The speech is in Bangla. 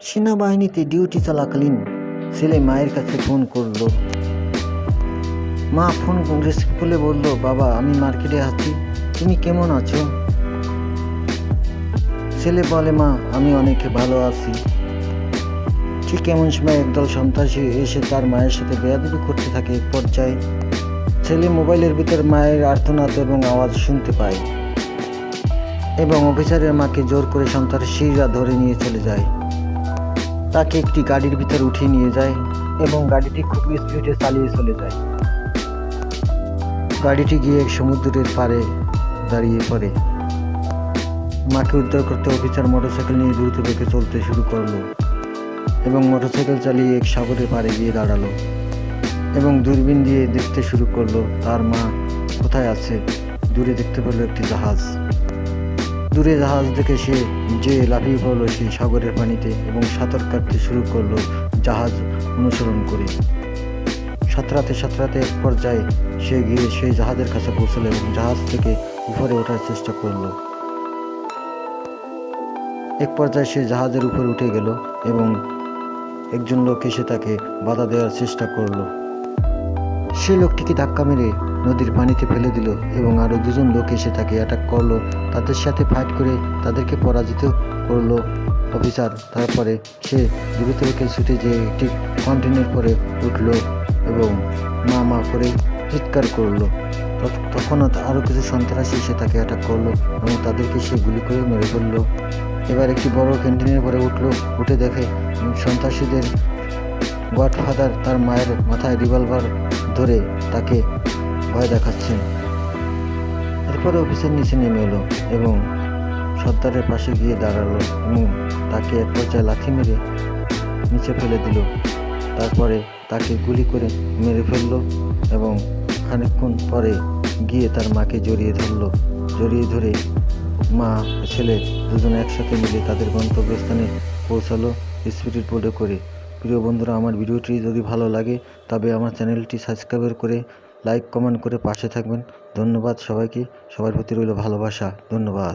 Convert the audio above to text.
সেনাবাহিনীতে ডিউটি চলাকালীন ছেলে মায়ের কাছে ফোন করলো। মা ফোন রিসিভ করলে বলল, বাবা আমি মার্কেটে আছি, তুমি কেমন আছো? ছেলে বলে, মা আমি অনেক ভালো আছি। ঠিক এমন সময় একদল সন্ত্রাসী এসে তার মায়ের সাথে বেয়াদবি করতে থাকে। এক পর্যায়ে ছেলে মোবাইলের ভিতর মায়ের আর্তনাদ এবং আওয়াজ শুনতে পায় এবং অফিসারের মাকে জোর করে সন্ত্রাসীরা ধরে নিয়ে চলে যায়। তাকে একটি গাড়ির ভিতর উঠিয়ে নিয়ে যায় এবং গাড়িটি খুব স্পিডে চালিয়ে চলে যায়। গাড়িটি গিয়ে এক সমুদ্রের পাড়ে দাঁড়িয়ে পড়ে। মাকে উদ্ধার করতে অফিসার মোটরসাইকেল নিয়ে দ্রুত বেগে চলতে শুরু করলো এবং মোটরসাইকেল চালিয়ে এক সাগরের পাড়ে গিয়ে দাঁড়ালো এবং দূরবীন দিয়ে দেখতে শুরু করলো তার মা কোথায় আছে। দূরে দেখতে পেল একটি জাহাজ। দূরে জাহাজ দেখে সে যে লাফিয়ে পড়লো সেই সাগরের পানিতে এবং সাঁতার কাটতে শুরু করলো জাহাজ অনুসরণ করে। সাঁতরাতে সাঁতরাতে এক পর্যায়ে সে গিয়ে সেই জাহাজের কাছে পৌঁছলো এবং জাহাজ থেকে উপরে ওঠার চেষ্টা করলো। এক পর্যায়ে সে জাহাজের উপরে উঠে গেল এবং একজন লোক এসে তাকে বাধা দেওয়ার চেষ্টা করলো। সে লোকটিকে ধাক্কা মেরে নদীর পানিতে ফেলে দিল এবং আরও দুজন লোক এসে তাকে অ্যাটাক করলো। তাদের সাথে ফাইট করে তাদেরকে পরাজিত করলো অফিসার। তারপরে সে দ্রুত বেগে ছুটে যেয়ে একটি কন্টেনার পরে উঠলো এবং মা মা করে চিৎকার করলো। তখন আরও কিছু সন্ত্রাসী এসে তাকে অ্যাটাক করলো এবং তাদেরকে সে গুলি করে মেরে ফেললো। এবার একটি বড় ক্যান্টিনের পরে উঠলো, উঠে দেখে সন্ত্রাসীদের গডফাদার তার মায়ের মাথায় রিভলভার ধরে তাকে ভয় দেখাচ্ছেন। এরপরে অফিসের নিচে নেমে এলো এবং সর্দারের পাশে গিয়ে দাঁড়ালো এবং তাকে এক পর্যায়ে লাথি মেরে নিচে ফেলে দিল। তারপরে তাকে গুলি করে মেরে ফেললো এবং খানিকক্ষণ পরে গিয়ে তার মাকে জড়িয়ে ধরলো। জড়িয়ে ধরে মা ছেলে দুজনে একসাথে মিলে তাদের গন্তব্যস্থানে পৌঁছালো স্পিড বোটে করে। প্রিয় বন্ধুরা, আমার ভিডিওটি যদি ভালো লাগে তবে আমার চ্যানেলটি সাবস্ক্রাইব করে লাইক কমেন্ট করে পাশে থাকবেন। ধন্যবাদ সবাইকে। সবার প্রতি রইল ভালোবাসা। ধন্যবাদ।